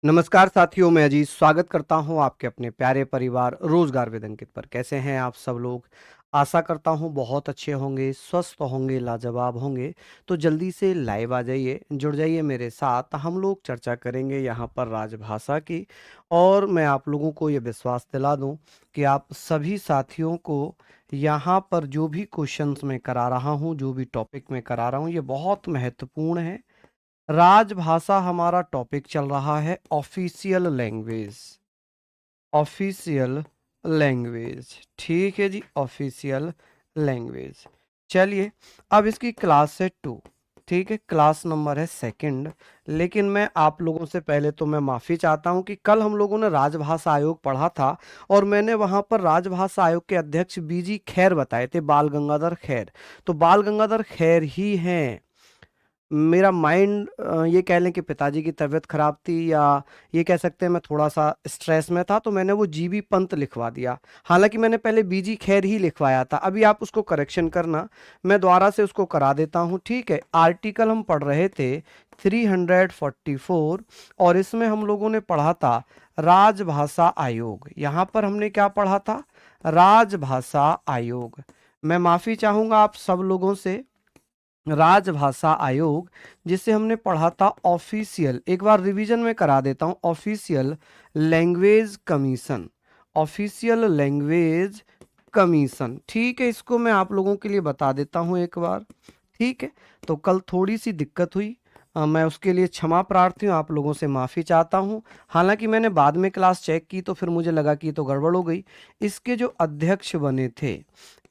नमस्कार साथियों, मैं अजीज स्वागत करता हूं आपके अपने प्यारे परिवार रोजगार विद अंकित पर। कैसे हैं आप सब लोग? आशा करता हूं बहुत अच्छे होंगे, स्वस्थ होंगे, लाजवाब होंगे। तो जल्दी से लाइव आ जाइए, जुड़ जाइए मेरे साथ। हम लोग चर्चा करेंगे यहां पर राजभाषा की। और मैं आप लोगों को ये विश्वास दिला दूं कि आप सभी साथियों को यहाँ पर जो भी क्वेश्चंस मैं करा रहा हूँ, जो भी टॉपिक मैं करा रहा हूँ, ये बहुत महत्वपूर्ण है। राजभाषा हमारा टॉपिक चल रहा है, ऑफिशियल लैंग्वेज। ऑफिशियल लैंग्वेज, ठीक है जी, ऑफिशियल लैंग्वेज। चलिए, अब इसकी क्लास है 2। ठीक है, क्लास नंबर है 2। लेकिन मैं आप लोगों से पहले तो मैं माफ़ी चाहता हूं कि कल हम लोगों ने राजभाषा आयोग पढ़ा था और मैंने वहां पर राजभाषा आयोग के अध्यक्ष बीजी खैर बताए थे, बाल गंगाधर खैर। तो बाल गंगाधर खैर ही हैं। मेरा माइंड, ये कह लें कि पिताजी की तबीयत खराब थी, या ये कह सकते हैं मैं थोड़ा सा स्ट्रेस में था, तो मैंने वो जीबी पंत लिखवा दिया। हालांकि मैंने पहले बीजी खैर ही लिखवाया था। अभी आप उसको करेक्शन करना, मैं दोबारा से उसको करा देता हूँ। ठीक है, आर्टिकल हम पढ़ रहे थे 344, और इसमें हम लोगों ने पढ़ा था राजभाषा आयोग। यहाँ पर हमने क्या पढ़ा था? राजभाषा आयोग। मैं माफ़ी चाहूँगा आप सब लोगों से। राजभाषा आयोग, जिसे हमने पढ़ा था ऑफिशियल, एक बार रिवीजन में करा देता हूं, official language commission. Official language commission, ठीक है, इसको मैं आप लोगों के लिए बता देता हूं एक बार। ठीक है, तो कल थोड़ी सी दिक्कत हुई, मैं उसके लिए क्षमा प्रार्थी हूँ, आप लोगों से माफ़ी चाहता हूँ। हालांकि मैंने बाद में क्लास चेक की तो फिर मुझे लगा कि ये तो गड़बड़ हो गई। इसके जो अध्यक्ष बने थे,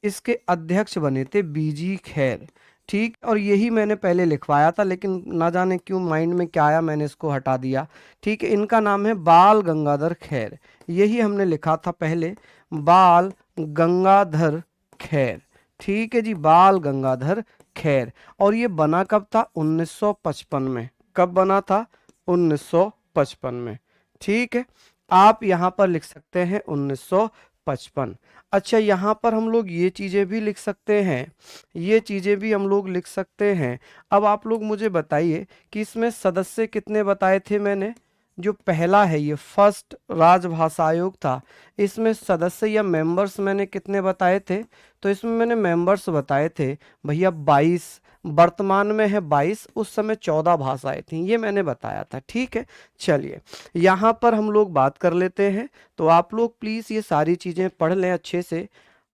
इसके अध्यक्ष बने थे बीजी खैर। ठीक, और यही मैंने पहले लिखवाया था, लेकिन ना जाने क्यों माइंड में क्या आया, मैंने इसको हटा दिया। ठीक है, इनका नाम है बाल गंगाधर खैर। यही हमने लिखा था पहले, बाल गंगाधर खैर। ठीक है जी, बाल गंगाधर खैर। और ये बना कब था? 1955 में। कब बना था? 1955 में। ठीक है, आप यहाँ पर लिख सकते हैं 1955। अच्छा, यहाँ पर हम लोग ये चीज़ें भी लिख सकते हैं, ये चीज़ें भी हम लोग लिख सकते हैं। अब आप लोग मुझे बताइए कि इसमें सदस्य कितने बताए थे मैंने? जो पहला है, ये फर्स्ट राजभाषा आयोग था, इसमें सदस्य या मेंबर्स मैंने कितने बताए थे? तो इसमें मैंने मेंबर्स बताए थे भैया 22। वर्तमान में है 22, उस समय 14 भाषाएं थीं, ये मैंने बताया था। ठीक है, चलिए यहाँ पर हम लोग बात कर लेते हैं। तो आप लोग प्लीज़ ये सारी चीज़ें पढ़ लें अच्छे से।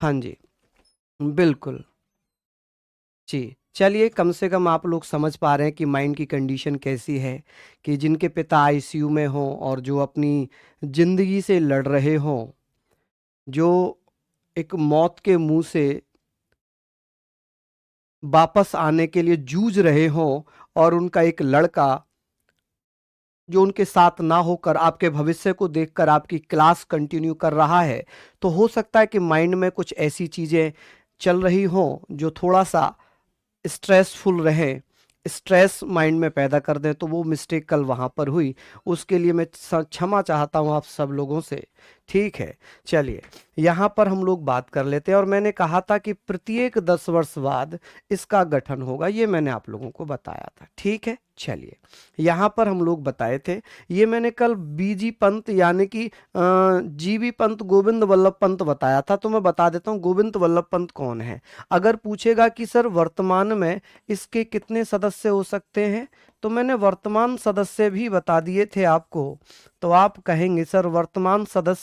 हाँ जी, बिल्कुल जी। चलिए, कम से कम आप लोग समझ पा रहे हैं कि माइंड की कंडीशन कैसी है, कि जिनके पिता आईसीयू में हों और जो अपनी जिंदगी से लड़ रहे हों, जो एक मौत के मुंह से वापस आने के लिए जूझ रहे हों, और उनका एक लड़का जो उनके साथ ना होकर आपके भविष्य को देखकर आपकी क्लास कंटिन्यू कर रहा है, तो हो सकता है कि माइंड में कुछ ऐसी चीजें चल रही हों जो थोड़ा सा स्ट्रेसफुल रहे, स्ट्रेस माइंड में पैदा कर दें। तो वो मिस्टेक कल वहाँ पर हुई, उसके लिए मैं क्षमा चाहता हूँ आप सब लोगों से। ठीक है, चलिए यहाँ पर हम लोग बात कर लेते हैं। और मैंने कहा था कि प्रत्येक 10 वर्ष बाद इसका गठन होगा, ये मैंने आप लोगों को बताया था। ठीक है, चलिए यहाँ पर हम लोग बताए थे, ये मैंने कल बीजी पंत यानी कि जीबी पंत, गोविंद वल्लभ पंत बताया था। तो मैं बता देता हूँ गोविंद वल्लभ पंत कौन है। अगर पूछेगा कि सर वर्तमान में इसके कितने सदस्य हो सकते हैं, तो मैंने वर्तमान सदस्य भी बता दिए थे आपको। तो आप कहेंगे सर वर्तमान सदस्य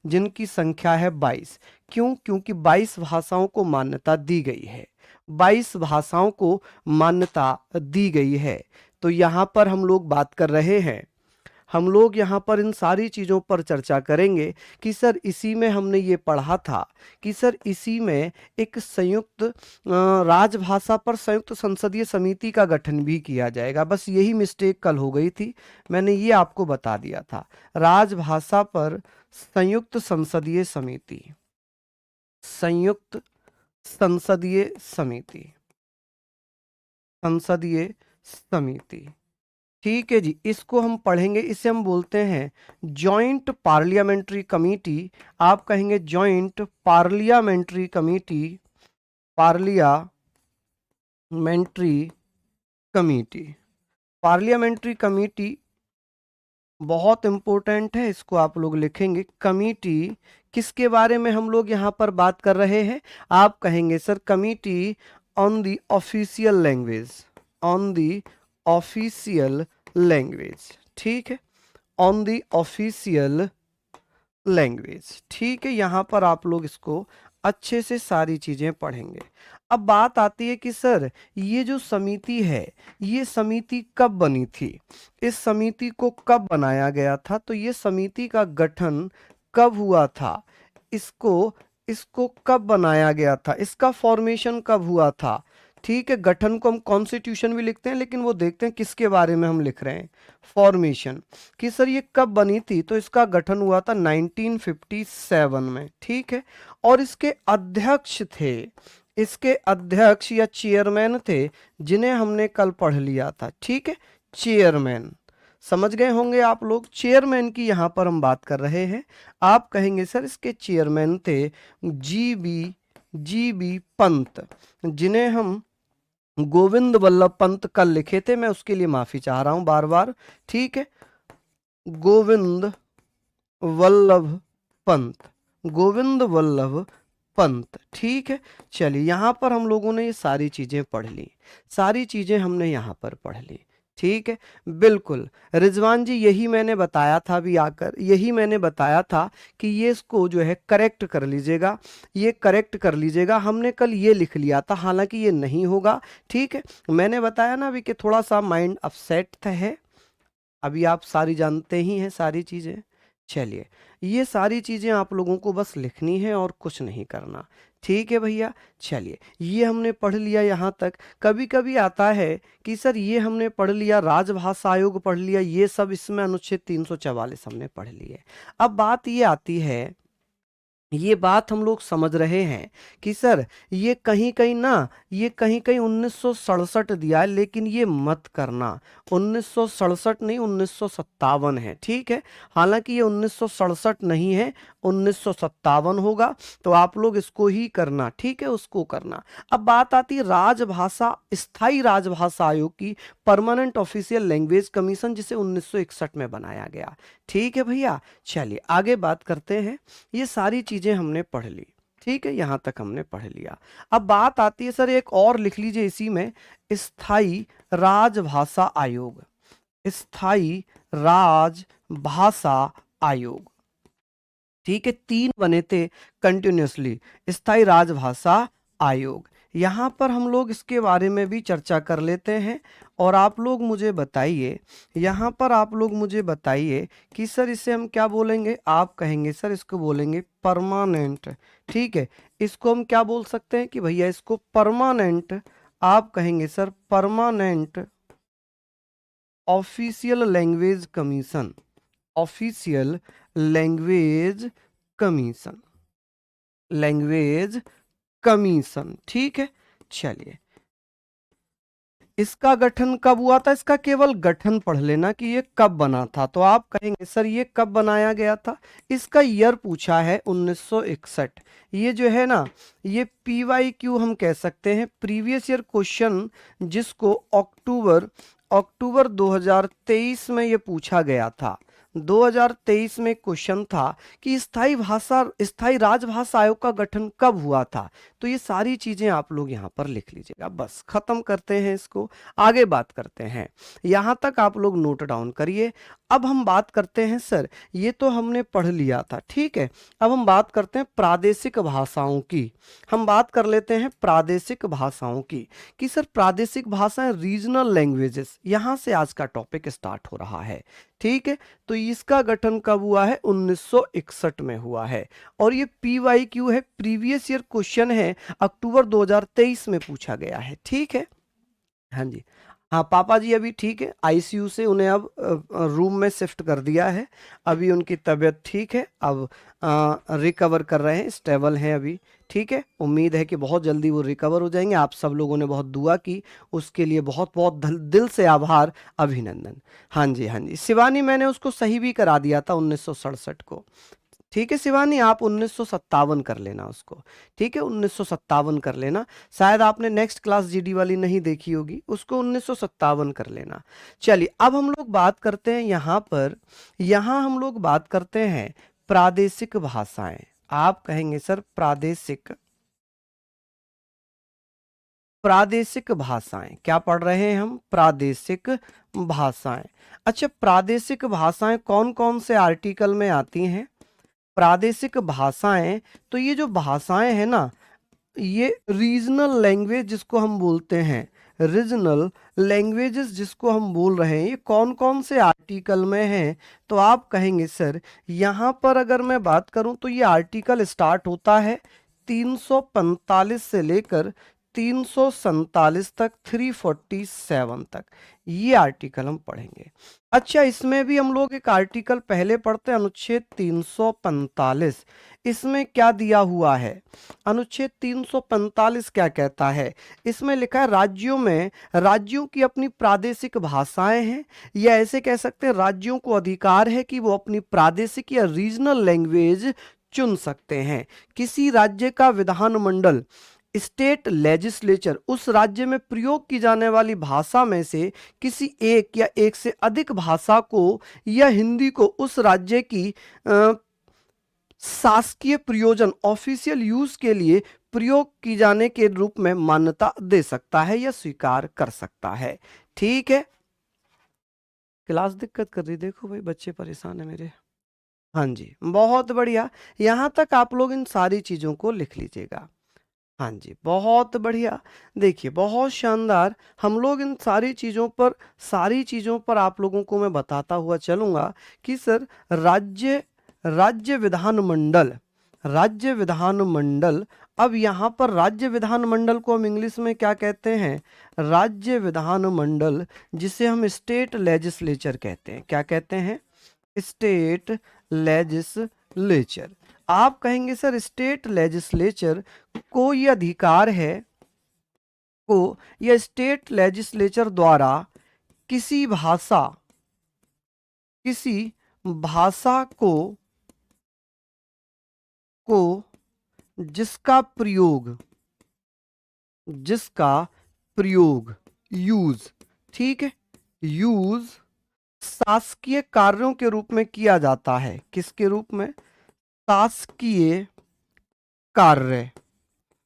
जिनकी संख्या है 22। क्यों? क्योंकि 22 भाषाओं को मान्यता दी गई है। 22 भाषाओं को मान्यता दी गई है। तो यहाँ पर हम लोग बात कर रहे हैं, हम लोग यहाँ पर इन सारी चीज़ों पर चर्चा करेंगे कि सर इसी में हमने ये पढ़ा था कि सर इसी में एक संयुक्त राजभाषा पर संयुक्त संसदीय समिति का गठन भी किया जाएगा। बस यही मिस्टेक कल हो गई थी, मैंने ये आपको बता दिया था। राजभाषा पर संयुक्त संसदीय समिति, संयुक्त संसदीय समिति, संसदीय समिति। ठीक है जी, इसको हम पढ़ेंगे, इसे हम बोलते हैं जॉइंट पार्लियामेंट्री कमीटी। आप कहेंगे joint parliamentary committee, parliamentary committee, parliamentary committee. बहुत इंपॉर्टेंट है, इसको आप लोग लिखेंगे। कमिटी किसके बारे में हम लोग यहाँ पर बात कर रहे हैं? आप कहेंगे sir committee on the official language, on the official language, ठीक है, ऑन द ऑफिशियल लैंग्वेज, ठीक है। यहाँ पर आप लोग इसको अच्छे से सारी चीजें पढ़ेंगे। अब बात आती है कि सर ये जो समिति है, ये समिति कब बनी थी, इस समिति को कब बनाया गया था, तो ये समिति का गठन कब हुआ था, इसको इसको कब बनाया गया था, इसका फॉर्मेशन कब हुआ था, ठीक है। गठन को हम कॉन्स्टिट्यूशन भी लिखते हैं, लेकिन वो देखते हैं किसके बारे में हम लिख रहे हैं, फॉर्मेशन, कि सर ये कब बनी थी, तो इसका गठन हुआ था 1957 में, ठीक है। और इसके अध्यक्ष थे, इसके अध्यक्ष या चेयरमैन थे, जिन्हें हमने कल पढ़ लिया था, ठीक है, चेयरमैन। समझ गए होंगे आप लोग, चेयरमैन की यहाँ पर हम बात कर रहे हैं। आप कहेंगे सर इसके चेयरमैन थे जी बी पंत, जिन्हें हम गोविंद वल्लभ पंत कल लिखे थे, मैं उसके लिए माफी चाह रहा हूं बार बार, ठीक है। गोविंद वल्लभ पंत, गोविंद वल्लभ पंत, ठीक है। चलिए यहाँ पर हम लोगों ने ये सारी चीजें पढ़ ली, सारी चीजें हमने यहाँ पर पढ़ ली, ठीक है। बिल्कुल रिजवान जी, यही मैंने बताया था अभी आकर, यही मैंने बताया था कि ये इसको जो है करेक्ट कर लीजिएगा, ये करेक्ट कर लीजिएगा। हमने कल ये लिख लिया था, हालांकि ये नहीं होगा, ठीक है। मैंने बताया ना अभी कि थोड़ा सा माइंड अपसेट है, अभी आप सारी जानते ही हैं सारी चीजें। चलिए ये सारी चीजें आप लोगों को बस लिखनी है और कुछ नहीं करना, ठीक है भैया। चलिए ये हमने पढ़ लिया यहाँ तक। कभी कभी आता है कि सर ये हमने पढ़ लिया, राजभाषा आयोग पढ़ लिया, ये सब इसमें अनुच्छेद 344 हमने पढ़ लिए। अब बात ये आती है, ये बात हम लोग समझ रहे हैं कि सर ये कहीं कहीं ना, ये कहीं कहीं 1967 दिया है, लेकिन ये मत करना, 1967 नहीं 1957 है, ठीक है। हालांकि ये 1967 नहीं है, 1957 होगा, तो आप लोग इसको ही करना, ठीक है, उसको करना। अब बात आती है राजभाषा, स्थायी राजभाषा आयोग की, परमानेंट ऑफिशियल लैंग्वेज कमीशन, जिसे 1961 में बनाया गया, ठीक है भैया। चलिए आगे बात करते हैं। ये सारी चीजें हमने पढ़ ली, ठीक है, यहां तक हमने पढ़ लिया। अब बात आती है सर एक और लिख लीजिए इसी में, स्थायी राजभाषा आयोग, स्थायी राजभाषा आयोग, ठीक है, 3 बने थे कंटिन्यूसली, स्थायी राजभाषा आयोग। यहाँ पर हम लोग इसके बारे में भी चर्चा कर लेते हैं। और आप लोग मुझे बताइए, यहाँ पर आप लोग मुझे बताइए कि सर इसे हम क्या बोलेंगे, आप कहेंगे सर इसको बोलेंगे परमानेंट, ठीक है। इसको हम क्या बोल सकते हैं कि भैया इसको परमानेंट, आप कहेंगे sir permanent official language commission, official language commission, language commission, ठीक है। चलिए इसका गठन कब हुआ था, इसका केवल गठन पढ़ लेना कि ये कब बना था, तो आप कहेंगे सर ये कब बनाया गया था, इसका ईयर पूछा है 1961। ये जो है ना, ये PYQ हम कह सकते हैं, प्रीवियस ईयर क्वेश्चन, जिसको अक्टूबर 2023 में ये पूछा गया था। 2023 में क्वेश्चन था कि स्थायी राजभाषा आयोग का गठन कब हुआ था। तो ये सारी चीजें आप लोग यहाँ पर लिख लीजिएगा। बस खत्म करते हैं इसको, आगे बात करते हैं। यहाँ तक आप लोग नोट डाउन करिए। अब हम बात करते हैं सर, ये तो हमने पढ़ लिया था, ठीक है। अब हम बात करते हैं प्रादेशिक भाषाओं की, हम बात कर लेते हैं प्रादेशिक भाषाओं की, कि सर प्रादेशिक भाषाएं, रीजनल लैंग्वेजेस, यहाँ से आज का टॉपिक स्टार्ट हो रहा है, ठीक है। तो इसका गठन कब हुआ है, 1961 में हुआ है। और ये PYQ है, प्रीवियस ईयर क्वेश्चन है, अक्टूबर 2023 में पूछा गया है, ठीक है। हाँ जी, हाँ पापा जी अभी ठीक है, ICU से उन्हें अब रूम में शिफ्ट कर दिया है, अभी उनकी तबीयत ठीक है, अब रिकवर कर रहे हैं, स्टेबल हैं अभी, ठीक है। उम्मीद है कि बहुत जल्दी वो रिकवर हो जाएंगे। आप सब लोगों ने बहुत दुआ की, उसके लिए बहुत बहुत दिल से आभार, अभिनंदन। हाँ जी हाँ जी, शिवानी मैंने उसको सही भी करा दिया था 1967 को, ठीक है शिवानी, आप 1957 कर लेना उसको। ठीक है, 1957 कर लेना। शायद आपने नेक्स्ट क्लास जीडी वाली नहीं देखी होगी, उसको 1957 कर लेना। चलिए अब हम लोग बात करते हैं यहाँ पर, यहाँ हम लोग बात करते हैं प्रादेशिक भाषाएं। आप कहेंगे सर प्रादेशिक, प्रादेशिक भाषाएं क्या पढ़ रहे हैं हम? प्रादेशिक भाषाएं। अच्छा, प्रादेशिक भाषाएं कौन कौन से आर्टिकल में आती हैं? प्रादेशिक भाषाएं, तो ये जो भाषाएं हैं ना, ये रीजनल लैंग्वेज जिसको हम बोलते हैं, रीजनल लैंग्वेजेस जिसको हम बोल रहे हैं, ये कौन कौन से आर्टिकल में हैं? तो आप कहेंगे सर यहाँ पर अगर मैं बात करूं तो ये आर्टिकल स्टार्ट होता है 345 से लेकर 347 तक, 347 तक ये आर्टिकल हम पढ़ेंगे। अच्छा, इसमें भी हम लोग एक आर्टिकल पहले पढ़ते हैं, अनुच्छेद 345। इसमें क्या दिया हुआ है? अनुच्छेद 345 क्या कहता है? इसमें लिखा है राज्यों की अपनी प्रादेशिक भाषाएं हैं, या ऐसे कह सकते हैं राज्यों को अधिकार है कि वो अपनी प्रादेशिक या रीजनल लैंग्वेज चुन सकते हैं। किसी राज्य का विधानमंडल, स्टेट लेजिस्लेचर, उस राज्य में प्रयोग की जाने वाली भाषा में से किसी एक या एक से अधिक भाषा को या हिंदी को उस राज्य की शासकीय प्रयोजन, ऑफिशियल यूज के लिए प्रयोग की जाने के रूप में मान्यता दे सकता है या स्वीकार कर सकता है। ठीक है, क्लास दिक्कत कर रही, देखो भाई बच्चे परेशान है मेरे। हाँ जी, बहुत बढ़िया, यहां तक आप लोग इन सारी चीजों को लिख लीजिएगा। हाँ जी, बहुत बढ़िया। देखिए बहुत शानदार, हम लोग इन सारी चीजों पर आप लोगों को मैं बताता हुआ चलूंगा कि सर राज्य विधानमंडल, राज्य विधानमंडल, अब यहाँ पर राज्य विधानमंडल को हम इंग्लिश में क्या कहते हैं? राज्य विधानमंडल, जिसे हम स्टेट लेजिस्लेचर कहते हैं। क्या कहते हैं? State legislature. आप कहेंगे सर स्टेट लेजिस्लेचर को ये अधिकार है, को या स्टेट लेजिस्लेचर द्वारा किसी भाषा को जिसका प्रयोग यूज, ठीक है, यूज शासकीय कार्यों के रूप में किया जाता है। किसके रूप में? शासकीय कार्य,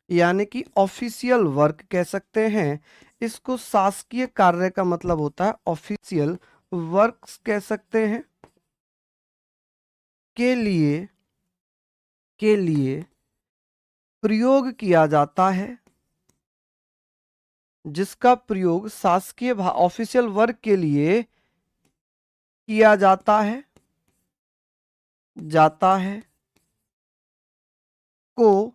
यानी कि ऑफिशियल वर्क कह सकते हैं इसको। शासकीय कार्य का मतलब होता है ऑफिशियल वर्क्स कह सकते हैं, के लिए प्रयोग किया जाता है, जिसका प्रयोग शासकीय ऑफिशियल वर्क के लिए किया जाता है को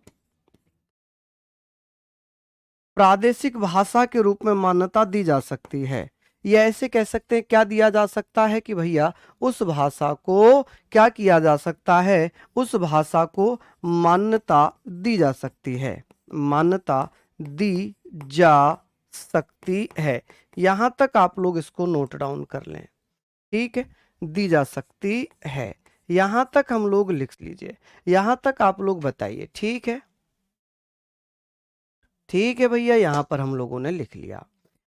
प्रादेशिक भाषा के रूप में मान्यता दी जा सकती है। या ऐसे कह सकते हैं, क्या दिया जा सकता है कि भैया उस भाषा को क्या किया जा सकता है? उस भाषा को मान्यता दी जा सकती है, मान्यता दी जा सकती है। यहां तक आप लोग इसको नोट डाउन कर लें। ठीक है, दी जा सकती है, यहां तक हम लोग लिख लीजिए, यहां तक आप लोग बताइए। ठीक है, ठीक है भैया, यहां पर हम लोगों ने लिख लिया।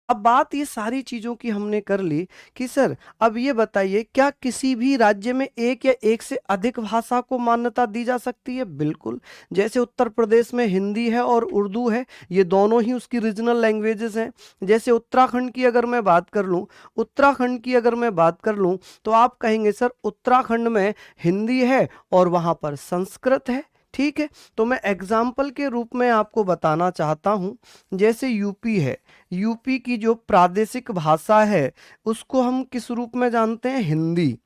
अब बात ये सारी चीजों की हमने कर ली कि सर अब ये बताइए, क्या किसी भी राज्य में एक या एक से अधिक भाषा को मान्यता दी जा सकती है? बिल्कुल। जैसे उत्तर प्रदेश में हिंदी है और उर्दू है, ये दोनों ही उसकी रीजनल लैंग्वेजेस हैं। जैसे उत्तराखंड की अगर मैं बात कर लूं, तो आप कहेंगे सर उत्तराखंड में हिंदी है और वहां पर संस्कृत है। ठीक है, तो मैं एग्जाम्पल के रूप में आपको बताना चाहता हूं, जैसे यूपी है, यूपी की जो प्रादेशिक भाषा है उसको हम किस रूप में जानते हैं? हिंदी।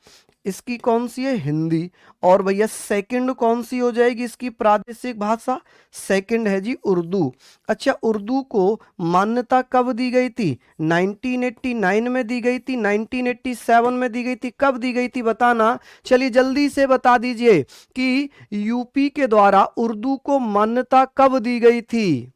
इसकी कौन सी है? हिंदी। और भैया सेकंड कौन सी हो जाएगी इसकी प्रादेशिक भाषा? सेकंड है जी उर्दू। अच्छा, उर्दू को मान्यता कब दी गई थी? 1989 में दी गई थी, 1987 में दी गई थी, कब दी गई थी बताना? चलिए जल्दी से बता दीजिए कि यूपी के द्वारा उर्दू को मान्यता कब दी गई थी?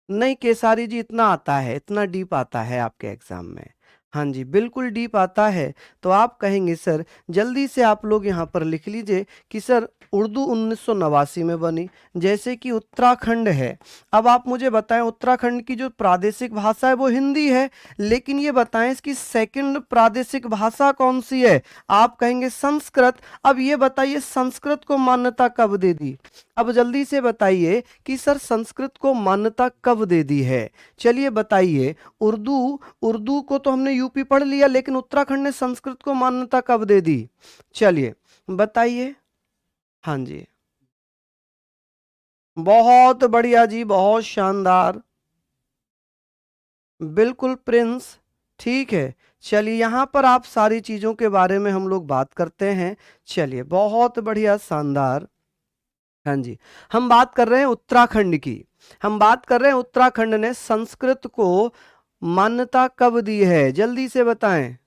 नहीं केसारी जी, इतना आता है, इतना डीप आता है आपके एग्जाम में। हाँ जी, बिल्कुल डीप आता है। तो आप कहेंगे सर, जल्दी से आप लोग यहाँ पर लिख लीजिए कि सर उर्दू 1989 में बनी। जैसे कि उत्तराखंड है, अब आप मुझे बताएं उत्तराखंड की जो प्रादेशिक भाषा है वो हिंदी है, लेकिन ये बताएं इसकी सेकंड प्रादेशिक भाषा कौन सी है? आप कहेंगे संस्कृत। अब ये बताइए संस्कृत को मान्यता कब दे दी? अब जल्दी से बताइए कि सर संस्कृत को मान्यता कब दे दी है? चलिए बताइए। उर्दू उर्दू को तो हमने यूपी पढ़ लिया, लेकिन उत्तराखंड ने संस्कृत को मान्यता कब दे दी? चलिए बताइए। हाँ जी, बहुत बढ़िया जी, बहुत शानदार, बिल्कुल प्रिंस। ठीक है, चलिए यहाँ पर आप सारी चीजों के बारे में हम लोग बात करते हैं। चलिए बहुत बढ़िया, शानदार। हाँ जी, हम बात कर रहे हैं उत्तराखंड की। हम बात कर रहे हैं उत्तराखंड ने संस्कृत को मान्यता कब दी है? जल्दी से बताएं।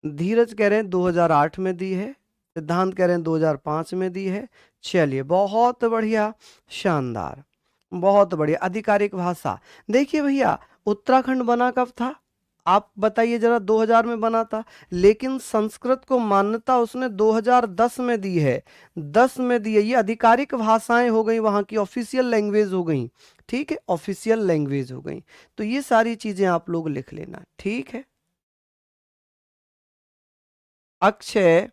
धीरज कह रहे हैं 2008 में दी है, सिद्धांत कह रहे हैं 2005 में दी है। चलिए बहुत बढ़िया, शानदार, बहुत बढ़िया। आधिकारिक भाषा, देखिए भैया उत्तराखंड बना कब था? आप बताइए जरा। 2000 में बना था, लेकिन संस्कृत को मान्यता उसने 2010 में दी है। 10 में दी है। ये आधिकारिक भाषाएं हो गई, वहां की ऑफिशियल लैंग्वेज हो गई। ठीक है, ऑफिशियल लैंग्वेज हो गई। तो ये सारी चीजें आप लोग लिख लेना, ठीक है। अक्षय,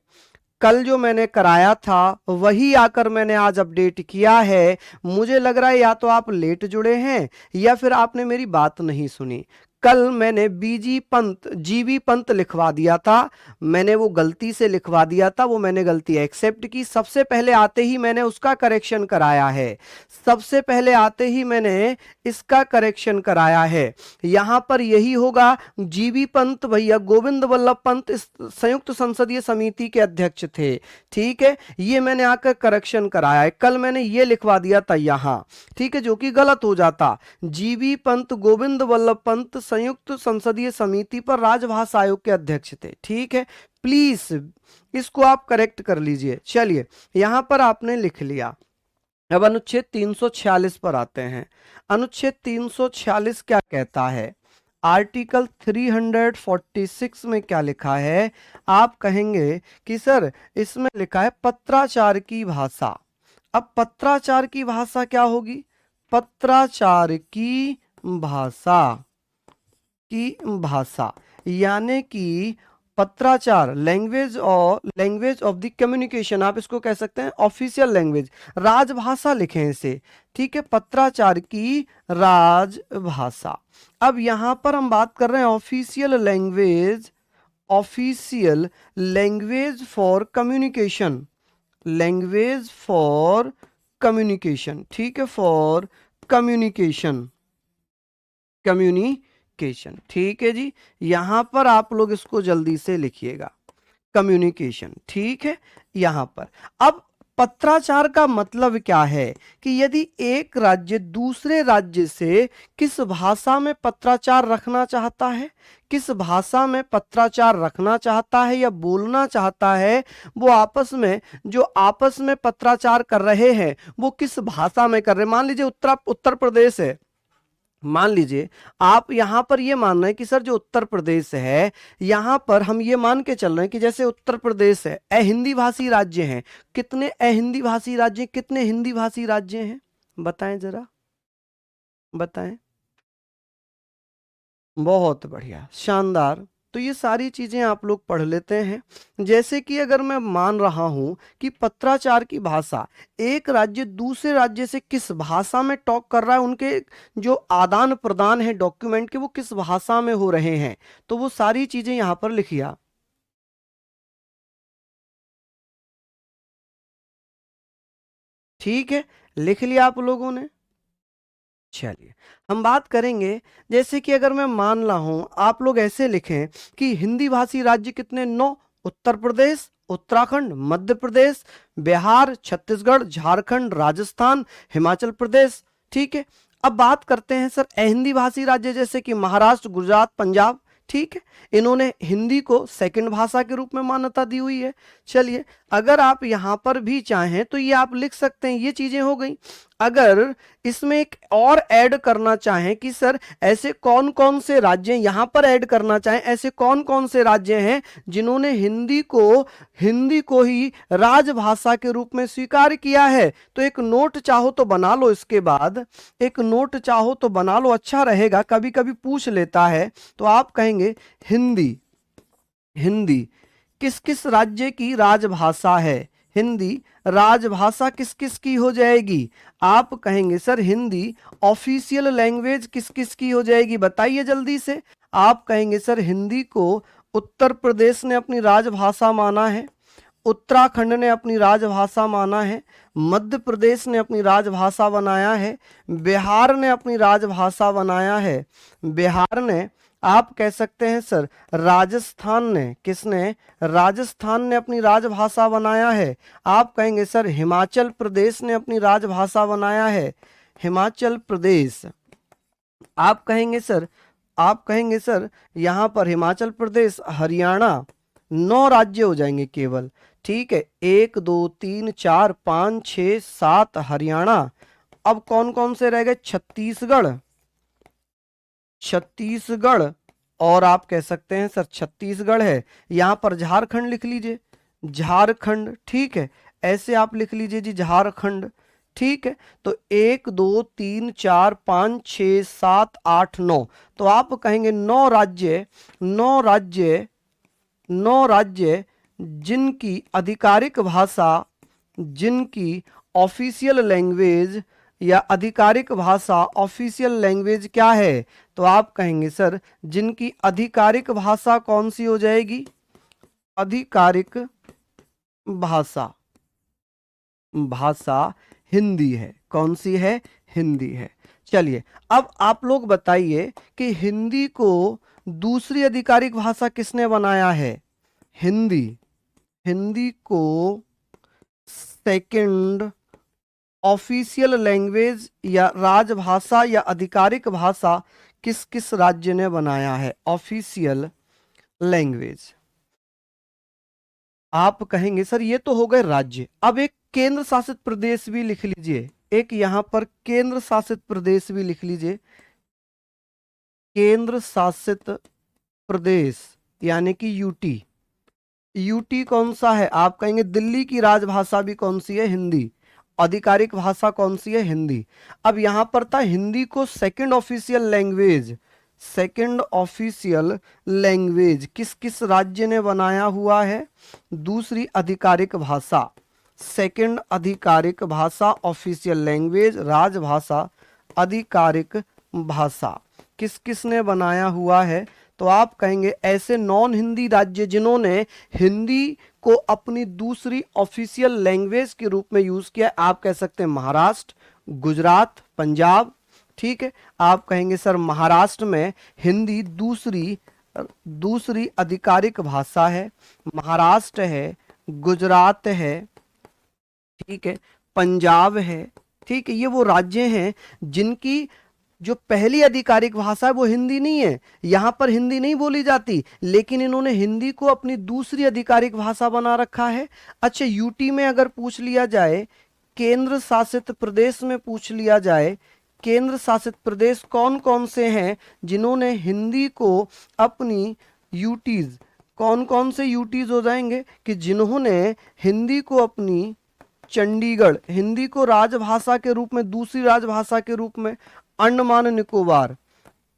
कल जो मैंने कराया था वही आकर मैंने आज अपडेट किया है। मुझे लग रहा है या तो आप लेट जुड़े हैं या फिर आपने मेरी बात नहीं सुनी। कल मैंने बीजी पंत जीवी पंत लिखवा दिया था, मैंने वो गलती से लिखवा दिया था, वो मैंने गलती एक्सेप्ट की। सबसे पहले आते ही मैंने उसका करेक्शन कराया है, सबसे पहले आते ही मैंने इसका करेक्शन कराया है। यहां पर यही होगा। जीवी पंत भैया गोविंद वल्लभ पंत इस संयुक्त संसदीय समिति के अध्यक्ष थे। ठीक है, ये मैंने आकर करेक्शन कराया है। कल मैंने ये लिखवा दिया था यहां, ठीक है, जो कि गलत हो जाता। जीवी पंत गोविंद वल्लभ पंत संयुक्त संसदीय समिति पर राजभाषा आयोग के अध्यक्ष थे। ठीक है, प्लीज इसको आप करेक्ट कर लीजिए। चलिए यहां पर आपने लिख लिया। अब अनुच्छेद 346 पर आते हैं। अनुच्छेद 346 क्या कहता है? आर्टिकल 346 में क्या लिखा है? आप कहेंगे कि सर इसमें लिखा है पत्राचार की भाषा। अब पत्राचार की भाषा क्या होगी? पत्राचार की भाषा यानी कि पत्राचार, लैंग्वेज ऑफ द कम्युनिकेशन, आप इसको कह सकते हैं ऑफिशियल लैंग्वेज, राजभाषा लिखें इसे। ठीक है, पत्राचार की राजभाषा। अब यहां पर हम बात कर रहे हैं official language for communication, language for communication. ठीक है, फॉर कम्युनिकेशन, कम्युनिकेशन। ठीक है जी, यहां पर आप लोग इसको जल्दी से लिखिएगा, कम्युनिकेशन। ठीक है, यहां पर अब पत्राचार का मतलब क्या है कि यदि एक राज्य दूसरे राज्य से किस भाषा में पत्राचार रखना चाहता है, किस भाषा में पत्राचार रखना चाहता है या बोलना चाहता है, वो आपस में जो आपस में पत्राचार कर रहे हैं वो किस भाषा में कर रहे हैं। मान लीजिए उत्तर प्रदेश है, मान लीजिए आप यहां पर ये मान रहे हैं कि सर जो उत्तर प्रदेश है, यहां पर हम ये मान के चल रहे हैं कि जैसे उत्तर प्रदेश है अहिंदी भाषी राज्य हैं। कितने अहिंदी भाषी राज्य, कितने हिंदी भाषी राज्य हैं? बताएं जरा, बताएं। बहुत बढ़िया, शानदार। तो ये सारी चीजें आप लोग पढ़ लेते हैं। जैसे कि अगर मैं मान रहा हूं कि पत्राचार की भाषा, एक राज्य दूसरे राज्य से किस भाषा में टॉक कर रहा है, उनके जो आदान प्रदान है डॉक्यूमेंट के वो किस भाषा में हो रहे हैं, तो वो सारी चीजें यहां पर लिखिए। ठीक है, लिख लिया आप लोगों ने। चलिए हम बात करेंगे, जैसे कि अगर मैं मान रहा हूं, आप लोग ऐसे लिखें कि हिंदी भाषी राज्य कितने? 9। उत्तर प्रदेश, उत्तराखंड, मध्य प्रदेश, बिहार, छत्तीसगढ़, झारखंड, राजस्थान, हिमाचल प्रदेश। ठीक है, अब बात करते हैं सर अहिंदी भाषी राज्य, जैसे कि महाराष्ट्र, गुजरात, पंजाब। ठीक है, इन्होंने हिंदी को सेकंड भाषा के रूप में मान्यता दी हुई है। चलिए अगर आप यहां पर भी चाहें तो ये आप लिख सकते हैं, ये चीजें हो गई। अगर इसमें एक और ऐड करना चाहें कि सर ऐसे कौन कौन से राज्य, यहां पर ऐड करना चाहें ऐसे कौन कौन से राज्य हैं जिन्होंने हिंदी को ही राजभाषा के रूप में स्वीकार किया है, तो एक नोट चाहो तो बना लो, इसके बाद एक नोट चाहो तो बना लो, अच्छा रहेगा, कभी कभी पूछ लेता है। तो आप कहेंगे हिंदी, हिंदी किस किस राज्य की राजभाषा है, हिंदी राजभाषा किस किस की हो जाएगी। आप कहेंगे सर हिंदी ऑफिशियल लैंग्वेज किस किस की हो जाएगी, बताइए जल्दी से। आप कहेंगे सर हिंदी को उत्तर प्रदेश ने अपनी राजभाषा माना है, उत्तराखंड ने अपनी राजभाषा माना है, मध्य प्रदेश ने अपनी राजभाषा बनाया है, बिहार ने अपनी राजभाषा बनाया है, बिहार ने, आप कह सकते हैं सर राजस्थान ने, किसने, राजस्थान ने अपनी राजभाषा बनाया है। आप कहेंगे सर हिमाचल प्रदेश ने अपनी राजभाषा बनाया है, हिमाचल प्रदेश। आप कहेंगे सर यहाँ पर हिमाचल प्रदेश, हरियाणा, 9 राज्य हो जाएंगे केवल, ठीक है, 1 2 3 4 5 6 7 हरियाणा। अब कौन कौन से रह गए, छत्तीसगढ़, छत्तीसगढ़, और आप कह सकते हैं सर छत्तीसगढ़ है, यहां पर झारखंड लिख लीजिए, झारखंड, ठीक है, ऐसे आप लिख लीजिए जी झारखंड, ठीक है। तो 1 2 3 4 5 6 7 8 9, तो आप कहेंगे 9 राज्य, 9 राज्य, 9 राज्य जिनकी आधिकारिक भाषा, जिनकी ऑफिशियल लैंग्वेज या आधिकारिक भाषा, ऑफिशियल लैंग्वेज क्या है, तो आप कहेंगे सर जिनकी आधिकारिक भाषा कौन सी हो जाएगी, आधिकारिक भाषा, भाषा हिंदी है, कौन सी है, हिंदी है। चलिए अब आप लोग बताइए कि हिंदी को दूसरी आधिकारिक भाषा किसने बनाया है, हिंदी, हिंदी को सेकंड ऑफिशियल लैंग्वेज या राजभाषा या आधिकारिक भाषा किस किस राज्य ने बनाया है, ऑफिशियल लैंग्वेज। आप कहेंगे सर ये तो हो गए राज्य, अब एक केंद्र शासित प्रदेश भी लिख लीजिए, एक यहां पर केंद्र शासित प्रदेश भी लिख लीजिए, केंद्र शासित प्रदेश यानी कि यूटी। यूटी कौन सा है, आप कहेंगे दिल्ली की राजभाषा भी कौन सी है, हिंदी, आधिकारिक भाषा कौन सी है, हिंदी। अब यहां पर था हिंदी को second official language, second official language किस किस राज्य ने बनाया हुआ है, दूसरी आधिकारिक भाषा, सेकंड आधिकारिक भाषा, ऑफिशियल लैंग्वेज, राजभाषा, आधिकारिक भाषा किस किस ने बनाया हुआ है। तो आप कहेंगे ऐसे नॉन हिंदी राज्य जिन्होंने हिंदी को अपनी दूसरी ऑफिशियल लैंग्वेज के रूप में यूज किया, आप कह सकते हैं महाराष्ट्र, गुजरात, पंजाब, ठीक है। आप कहेंगे सर महाराष्ट्र में हिंदी दूसरी आधिकारिक भाषा है, महाराष्ट्र है, गुजरात है, ठीक है, पंजाब है, ठीक है। ये वो राज्य हैं जिनकी जो पहली आधिकारिक भाषा है वो हिंदी नहीं है, यहां पर हिंदी नहीं बोली जाती, लेकिन इन्होंने हिंदी को अपनी दूसरी आधिकारिक भाषा बना रखा है। अच्छा यूटी में अगर पूछ लिया जाए, केंद्र शासित प्रदेश में पूछ लिया जाए, केंद्र शासित प्रदेश कौन कौन से हैं जिन्होंने हिंदी को अपनी यूटीज, कौन कौन से यूटीज हो जाएंगे कि जिन्होंने हिंदी को अपनी, चंडीगढ़, हिंदी को राजभाषा के रूप में, दूसरी राजभाषा के रूप में, अंडमान निकोबार,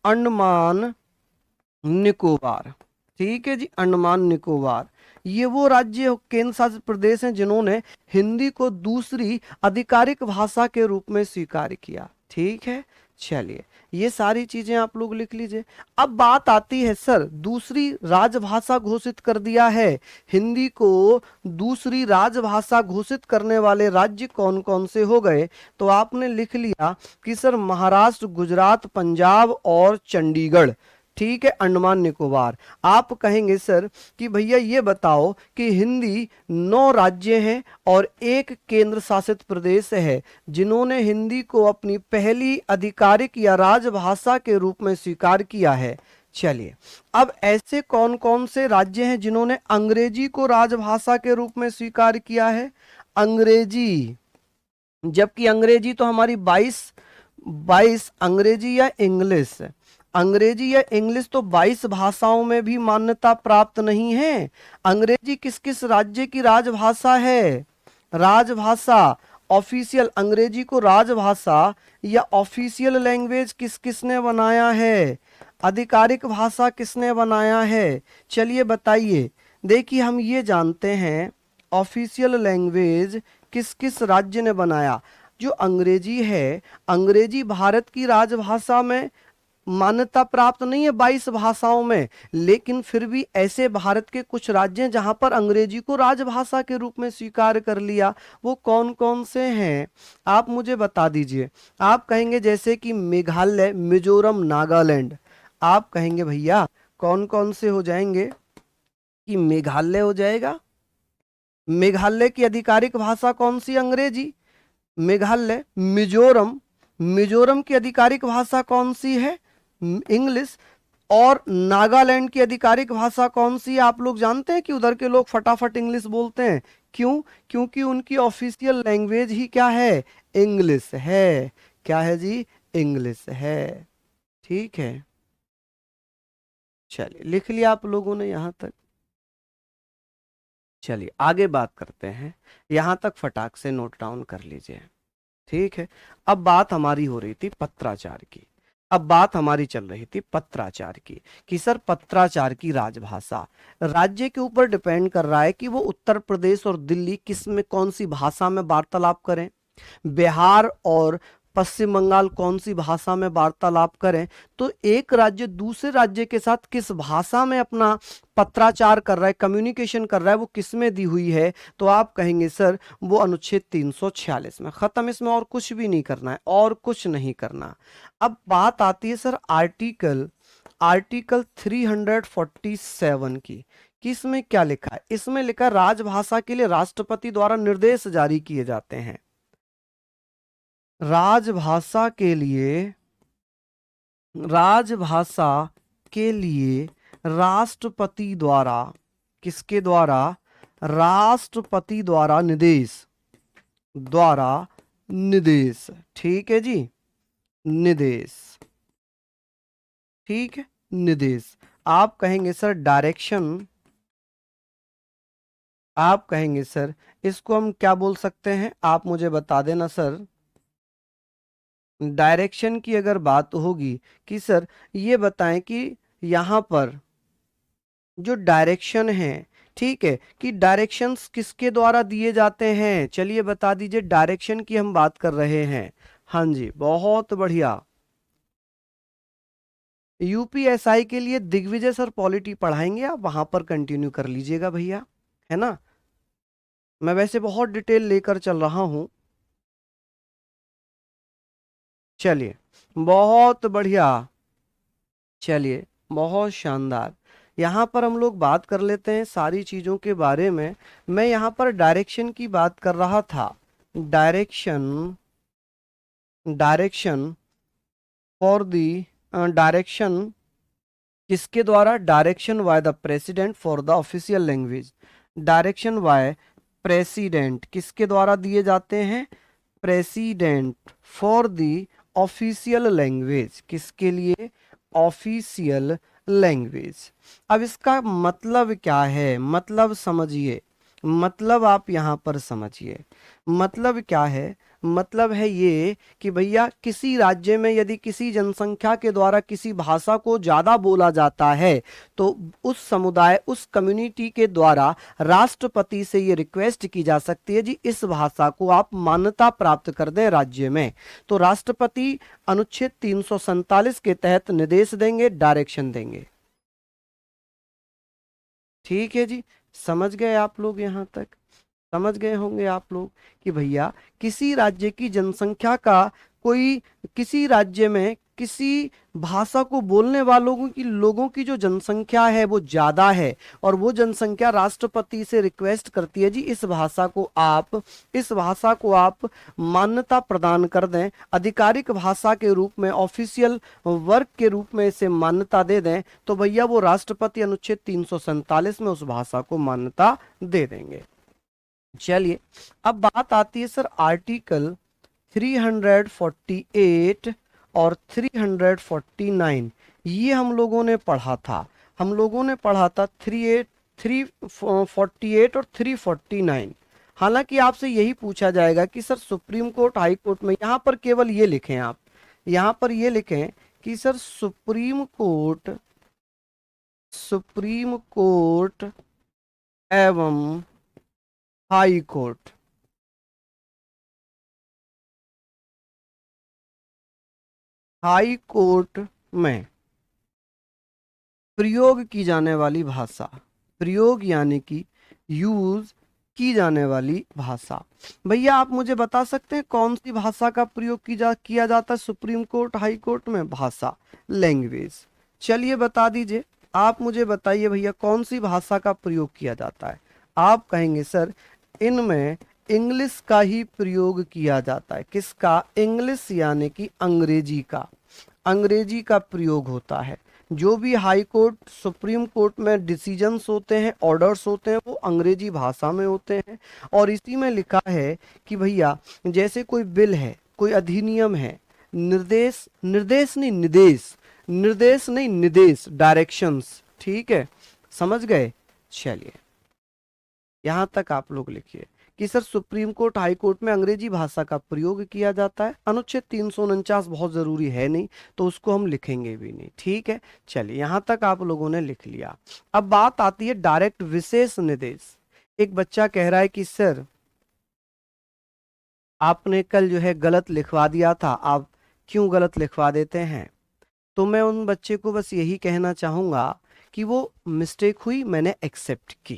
अंडमान निकोबार, ठीक है जी, अंडमान निकोबार, ये वो राज्य केंद्र शासित प्रदेश हैं जिन्होंने हिंदी को दूसरी आधिकारिक भाषा के रूप में स्वीकार किया, ठीक है। चलिए ये सारी चीजें आप लोग लिख लीजिए। अब बात आती है सर दूसरी राजभाषा घोषित कर दिया है, हिंदी को दूसरी राजभाषा घोषित करने वाले राज्य कौन कौन से हो गए, तो आपने लिख लिया कि सर महाराष्ट्र, गुजरात, पंजाब और चंडीगढ़, ठीक है, अंडमान निकोबार। आप कहेंगे सर कि भैया ये बताओ कि हिंदी 9 राज्य हैं और एक केंद्र शासित प्रदेश है जिन्होंने हिंदी को अपनी पहली आधिकारिक या राजभाषा के रूप में स्वीकार किया है। चलिए अब ऐसे कौन कौन से राज्य हैं जिन्होंने अंग्रेजी को राजभाषा के रूप में स्वीकार किया है, अंग्रेजी, जबकि अंग्रेजी तो हमारी 22 अंग्रेजी या इंग्लिश, अंग्रेजी या इंग्लिश तो 22 भाषाओं में भी मान्यता प्राप्त नहीं है। अंग्रेजी किस किस राज्य की राजभाषा है? राजभाषा, ऑफिशियल, अंग्रेजी को राजभाषा या ऑफिशियल लैंग्वेज किस किसने बनाया है? आधिकारिक भाषा किसने बनाया है? चलिए बताइए। देखिए हम ये जानते हैं ऑफिशियल लैंग्वेज किस किस राज्य ने बनाया। जो अंग्रेजी है, अंग्रेजी भारत की राजभाषा में मान्यता प्राप्त नहीं है 22 भाषाओं में, लेकिन फिर भी ऐसे भारत के कुछ राज्य हैं जहां पर अंग्रेजी को राजभाषा के रूप में स्वीकार कर लिया। वो कौन कौन से हैं आप मुझे बता दीजिए। आप कहेंगे जैसे कि मेघालय, मिजोरम, नागालैंड। आप कहेंगे भैया कौन कौन से हो जाएंगे? कि मेघालय हो जाएगा। मेघालय की आधिकारिक भाषा कौन सी? अंग्रेजी। मेघालय। मिजोरम, मिजोरम की आधिकारिक भाषा कौन सी है? इंग्लिश। और नागालैंड की आधिकारिक भाषा कौन सी है? आप लोग जानते हैं कि उधर के लोग फटाफट इंग्लिश बोलते हैं। क्यों? क्योंकि उनकी ऑफिशियल लैंग्वेज ही क्या है? इंग्लिश है। क्या है जी? इंग्लिश है। ठीक है, चलिए लिख लिया आप लोगों ने यहां तक। चलिए आगे बात करते हैं, यहां तक फटाक से नोट डाउन कर लीजिए। ठीक है, अब बात हमारी हो रही थी पत्राचार की। अब बात हमारी चल रही थी पत्राचार की कि सर पत्राचार की राजभाषा राज्य के ऊपर डिपेंड कर रहा है कि वो उत्तर प्रदेश और दिल्ली किस में कौन सी भाषा में वार्तालाप करें, बिहार और पश्चिम बंगाल कौन सी भाषा में वार्तालाप करें। तो एक राज्य दूसरे राज्य के साथ किस भाषा में अपना पत्राचार कर रहा है, कम्युनिकेशन कर रहा है, वो किस में दी हुई है? तो आप कहेंगे सर वो अनुच्छेद 346 में। खत्म, इसमें और कुछ भी नहीं करना है, और कुछ नहीं करना। अब बात आती है सर आर्टिकल आर्टिकल 347 की। कि इसमें क्या लिखा है? इसमें लिखा राजभाषा के लिए राष्ट्रपति द्वारा निर्देश जारी किए जाते हैं। राजभाषा के लिए, राजभाषा के लिए राष्ट्रपति द्वारा, किसके द्वारा? राष्ट्रपति द्वारा निर्देश। ठीक है जी, निर्देश। ठीक है, निर्देश। आप कहेंगे सर डायरेक्शन, आप कहेंगे सर इसको हम क्या बोल सकते हैं? आप मुझे बता देना सर। डायरेक्शन की अगर बात होगी कि सर ये बताएं कि यहां पर जो डायरेक्शन है, ठीक है, कि डायरेक्शंस किसके द्वारा दिए जाते हैं? चलिए बता दीजिए, डायरेक्शन की हम बात कर रहे हैं। हाँ जी, बहुत बढ़िया। यूपीएसआई के लिए दिग्विजय सर पॉलिटी पढ़ाएंगे, आप वहां पर कंटिन्यू कर लीजिएगा भैया, है ना। मैं वैसे बहुत डिटेल लेकर चल रहा हूं। चलिए बहुत बढ़िया, चलिए बहुत शानदार। यहाँ पर हम लोग बात कर लेते हैं सारी चीज़ों के बारे में। मैं यहाँ पर डायरेक्शन की बात कर रहा था। Direction, direction for the, direction किसके द्वारा? Direction by the president for the official language. Direction by president किसके द्वारा दिए जाते हैं? President for the official language. किसके लिए? Official language. अब इसका मतलब क्या है? मतलब समझिए, मतलब आप यहां पर समझिए। मतलब क्या है? मतलब है ये कि भैया किसी राज्य में यदि किसी जनसंख्या के द्वारा किसी भाषा को ज्यादा बोला जाता है, तो उस समुदाय, उस कम्युनिटी के द्वारा राष्ट्रपति से ये रिक्वेस्ट की जा सकती है जी इस भाषा को आप मान्यता प्राप्त कर दें राज्य में। तो राष्ट्रपति अनुच्छेद 347 के तहत निर्देश देंगे, डायरेक्शन देंगे। ठीक है जी, समझ गए आप लोग? यहां तक समझ गए होंगे आप लोग कि भैया किसी राज्य की जनसंख्या का, कोई किसी राज्य में किसी भाषा को बोलने वालों की, लोगों की जो जनसंख्या है वो ज्यादा है, और वो जनसंख्या राष्ट्रपति से रिक्वेस्ट करती है जी इस भाषा को आप, इस भाषा को आप मान्यता प्रदान कर दें, आधिकारिक भाषा के रूप में, ऑफिशियल वर्क के रूप में इसे मान्यता दे दें। तो भैया वो राष्ट्रपति अनुच्छेद 347 में उस भाषा को मान्यता दे देंगे। चलिए अब बात आती है सर आर्टिकल 348 और 349, ये हम लोगों ने पढ़ा था। हम लोगों ने पढ़ा था 348 और 349। हालांकि आपसे यही पूछा जाएगा कि sir supreme court high court में, यहाँ पर केवल ये लिखें आप, यहाँ पर ये लिखें कि सर सुप्रीम कोर्ट एवं हाई कोर्ट, हाई कोर्ट में प्रयोग की जाने वाली भाषा, प्रयोग यानी कि यूज की जाने वाली भाषा। भैया आप मुझे बता सकते हैं कौन सी भाषा का प्रयोग किया जाता है सुप्रीम कोर्ट हाई कोर्ट में? भाषा, लैंग्वेज। चलिए बता दीजिए, आप मुझे बताइए भैया कौन सी भाषा का प्रयोग किया जाता है? आप कहेंगे सर इनमें इंग्लिश का ही प्रयोग किया जाता है। किसका? इंग्लिश यानी कि अंग्रेजी का, अंग्रेजी का प्रयोग होता है। जो भी हाई कोर्ट सुप्रीम कोर्ट में डिसीजंस होते हैं, ऑर्डर्स होते हैं, वो अंग्रेजी भाषा में होते हैं। और इसी में लिखा है कि भैया जैसे कोई बिल है, कोई अधिनियम है, निर्देश, निर्देश नहीं निदेश, निर्देश नहीं निदेश, डायरेक्शंस, ठीक है, समझ गए? चलिए यहां तक आप लोग लिखिए कि sir supreme court high court में अंग्रेजी भाषा का प्रयोग किया जाता है। अनुच्छेद 349 बहुत जरूरी है नहीं, तो उसको हम लिखेंगे भी नहीं, ठीक है। चलिए यहां तक आप लोगों ने लिख लिया। अब बात आती है डायरेक्ट विशेष निर्देश। एक बच्चा कह रहा है कि सर आपने कल जो है गलत लिखवा दिया था, आप क्यों गलत लिखवा देते हैं? तो मैं उन बच्चे को बस यही कहना चाहूंगा कि वो मिस्टेक हुई, मैंने एक्सेप्ट की,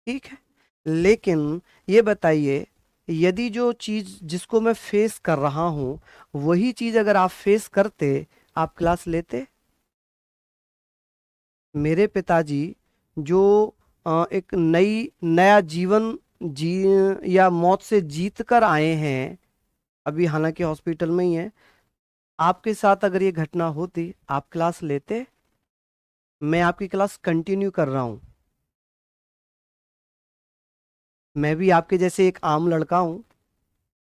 ठीक है। लेकिन ये बताइए, यदि जो चीज जिसको मैं फेस कर रहा हूं वही चीज अगर आप फेस करते, आप क्लास लेते? मेरे पिताजी जो एक नया जीवन जी या मौत से जीत कर आए हैं, अभी हालांकि हॉस्पिटल में ही है, आपके साथ अगर ये घटना होती, आप क्लास लेते? मैं आपकी क्लास कंटिन्यू कर रहा हूं। मैं भी आपके जैसे एक आम लड़का हूं,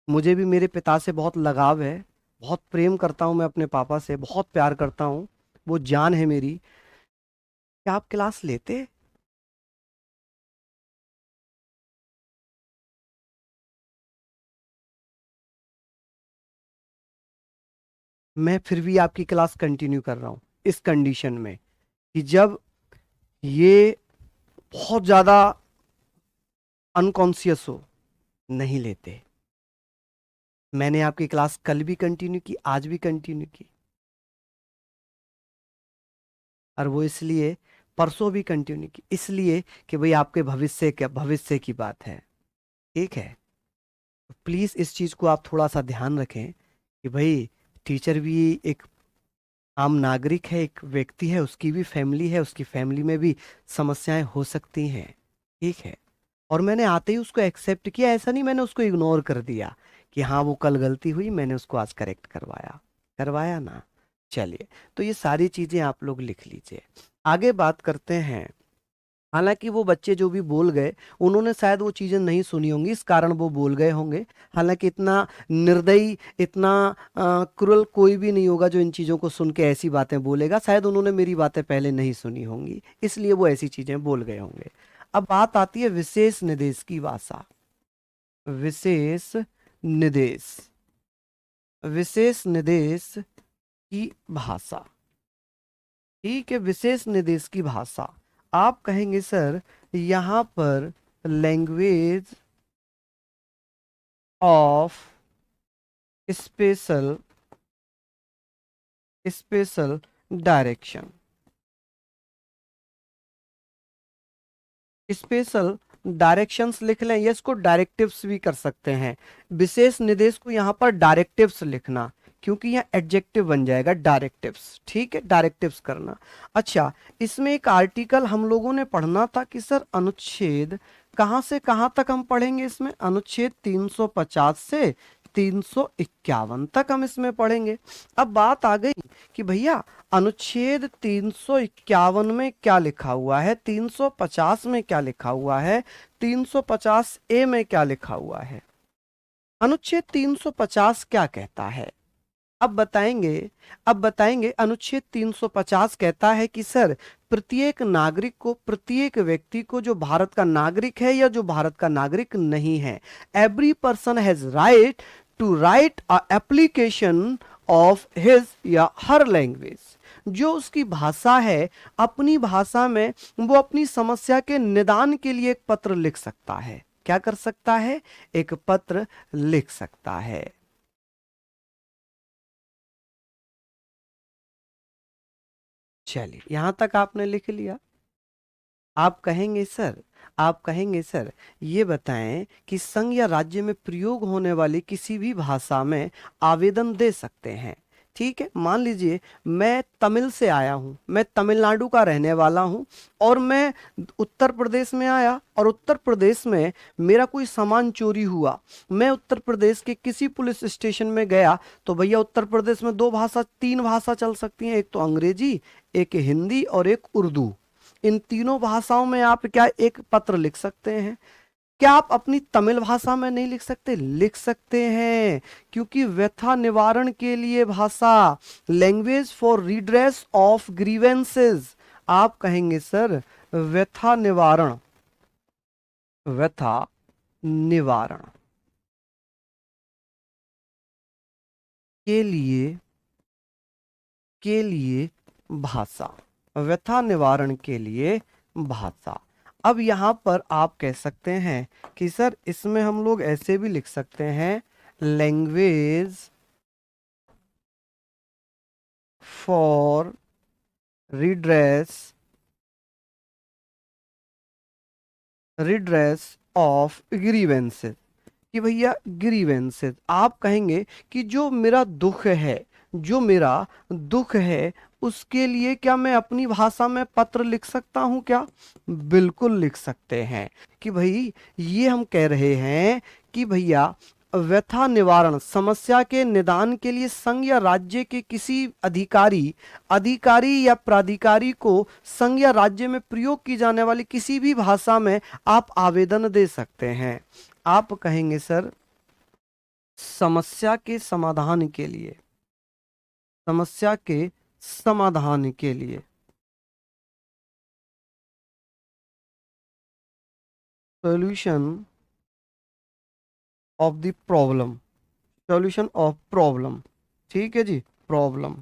मुझे भी मेरे पिता से बहुत लगाव है, बहुत प्रेम करता हूं मैं अपने पापा से, बहुत प्यार करता हूं, वो जान है मेरी। क्या आप क्लास लेते? मैं फिर भी आपकी क्लास कंटिन्यू कर रहा हूं इस कंडीशन में कि जब ये बहुत ज्यादा अनकॉन्शियस हो, नहीं लेते। मैंने आपकी क्लास कल भी कंटिन्यू की, आज भी कंटिन्यू की, और वो इसलिए परसों भी कंटिन्यू की, इसलिए कि भाई आपके भविष्य की बात है, ठीक है। प्लीज इस चीज को आप थोड़ा सा ध्यान रखें कि भाई टीचर भी एक आम नागरिक है, एक व्यक्ति है, उसकी भी फैमिली है, उसकी फैमिली में भी समस्याएं हो सकती हैं, ठीक है। और मैंने आते ही उसको एक्सेप्ट किया, ऐसा नहीं मैंने उसको इग्नोर कर दिया कि हाँ वो कल गलती हुई, मैंने उसको आज करेक्ट करवाया, करवाया ना। चलिए, तो ये सारी चीजें आप लोग लिख लीजिए। आगे बात करते हैं। हालांकि वो बच्चे जो भी बोल गए, उन्होंने शायद वो चीजें नहीं सुनी होंगी, इस कारण वो बोल गए होंगे। हालांकि इतना निर्दयी, इतना क्रूअल कोई भी नहीं होगा जो इन चीजों को सुन के ऐसी बातें बोलेगा। शायद उन्होंने मेरी बातें पहले नहीं सुनी होंगी, इसलिए वो ऐसी चीजें बोल गए होंगे। अब बात आती है विशेष निर्देश की भाषा। विशेष निर्देश, विशेष निर्देश की भाषा, ठीक है। विशेष निर्देश की भाषा, आप कहेंगे सर यहां पर language of special special direction, special directions लिख लें, या इसको डायरेक्टिव्स भी कर सकते हैं। विशेष निर्देश को यहाँ पर डायरेक्टिव्स लिखना, क्योंकि यहाँ एडजेक्टिव बन जाएगा डायरेक्टिव्स, ठीक है, डायरेक्टिव्स करना। अच्छा, इसमें एक आर्टिकल हम लोगों ने पढ़ना था कि सर अनुच्छेद कहाँ से कहाँ तक हम पढ़ेंगे इसमें? अनुच्छेद 350 से 351 तक हम इसमें पढ़ेंगे। अब बात आ गई कि भैया अनुच्छेद 351 में क्या लिखा हुआ है, 350 में क्या लिखा हुआ है, 350 ए में क्या लिखा हुआ है। अनुच्छेद 350 क्या कहता है? अब बताएंगे अनुच्छेद 350 कहता है कि सर, प्रत्येक नागरिक को, प्रत्येक व्यक्ति को, जो भारत का नागरिक है या जो भारत का नागरिक नहीं है, every person has right to write a application of his या हर लैंग्वेज। जो उसकी भाषा है, अपनी भाषा में वो अपनी समस्या के निदान के लिए एक पत्र लिख सकता है। क्या कर सकता है? एक पत्र लिख सकता है। चलिए, यहां तक आपने लिख लिया। आप कहेंगे सर ये बताएं कि संघ या राज्य में प्रयोग होने वाली किसी भी भाषा में आवेदन दे सकते हैं। ठीक है, मान लीजिए मैं तमिल से आया हूं, मैं तमिलनाडु का रहने वाला हूं, और मैं उत्तर प्रदेश में आया, और उत्तर प्रदेश में मेरा कोई सामान चोरी हुआ। मैं उत्तर प्रदेश के किसी पुलिस स्टेशन में गया, तो भैया उत्तर प्रदेश में 2 भाषा 3 भाषा चल सकती हैं, एक तो अंग्रेजी, एक हिंदी और एक उर्दू। इन तीनों भाषाओं में आप क्या एक पत्र लिख सकते हैं? क्या आप अपनी तमिल भाषा में नहीं लिख सकते? लिख सकते हैं, क्योंकि व्यथा निवारण के लिए भाषा, language for redress of grievances. आप कहेंगे सर व्यथा निवारण, व्यथा निवारण के लिए भाषा, व्यथा निवारण के लिए भाषा। अब यहां पर आप कह सकते हैं कि सर इसमें हम लोग ऐसे भी लिख सकते हैं, language for redress of grievances. कि भैया ग्रीवेंसेस, आप कहेंगे कि जो मेरा दुख है, जो मेरा दुख है, उसके लिए क्या मैं अपनी भाषा में पत्र लिख सकता हूं क्या? बिल्कुल लिख सकते हैं। कि भाई ये हम कह रहे हैं कि भैया व्यथा निवारण, समस्या के निदान के लिए संघ या राज्य के किसी अधिकारी या प्राधिकारी को संघ या राज्य में प्रयोग की जाने वाली किसी भी भाषा में आप आवेदन दे सकते हैं। आप कहेंगे सर समस्या के समाधान के लिए, समस्या के समाधान के लिए, solution of the problem, solution of problem. ठीक है जी, प्रॉब्लम,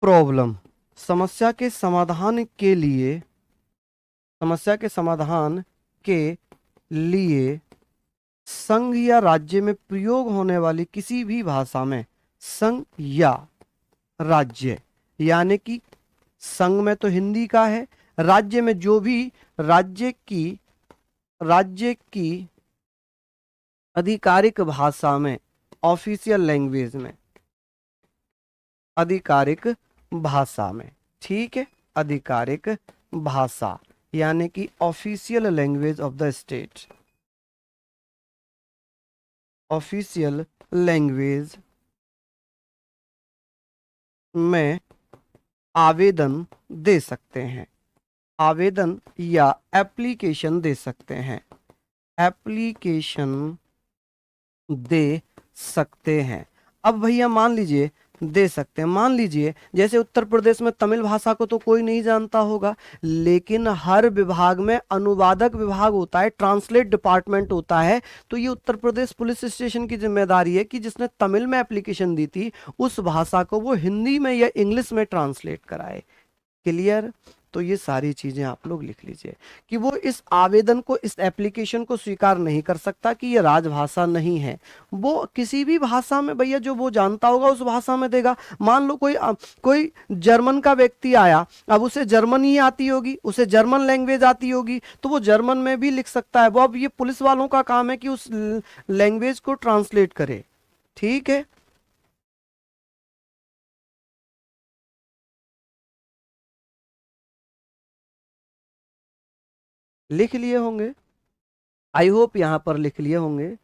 प्रॉब्लम, समस्या के समाधान के लिए, समस्या के समाधान के लिए संघ या राज्य में प्रयोग होने वाली किसी भी भाषा में, संघ या राज्य, यानी कि संघ में तो हिंदी का है, राज्य में जो भी राज्य की आधिकारिक भाषा में, ऑफिशियल लैंग्वेज में, आधिकारिक भाषा में। ठीक है, आधिकारिक भाषा यानी कि official language of the state, official language में आवेदन दे सकते हैं, आवेदन या एप्लीकेशन दे सकते हैं, एप्लीकेशन दे सकते हैं। अब भैया मान लीजिए दे सकते हैं, मान लीजिए जैसे उत्तर प्रदेश में तमिल भाषा को तो कोई नहीं जानता होगा, लेकिन हर विभाग में अनुवादक विभाग होता है, ट्रांसलेट डिपार्टमेंट होता है। तो ये उत्तर प्रदेश पुलिस स्टेशन की जिम्मेदारी है कि जिसने तमिल में एप्लीकेशन दी थी, उस भाषा को वो हिंदी में या इंग्लिश में ट्रांसलेट कराए। क्लियर? तो ये सारी चीजें आप लोग लिख लीजिए कि वो इस आवेदन को, इस एप्लीकेशन को स्वीकार नहीं कर सकता कि ये राजभाषा नहीं है। वो किसी भी भाषा में भैया जो वो जानता होगा उस भाषा में देगा। मान लो कोई जर्मन का व्यक्ति आया, अब उसे जर्मन ही आती होगी, उसे जर्मन लैंग्वेज आती होगी, तो वो जर्मन में भी लिख सकता है। वो अब ये पुलिस वालों का काम है कि उस लैंग्वेज को ट्रांसलेट करे। ठीक है, लिख लिए होंगे, आई होप यहाँ पर लिख लिए होंगे।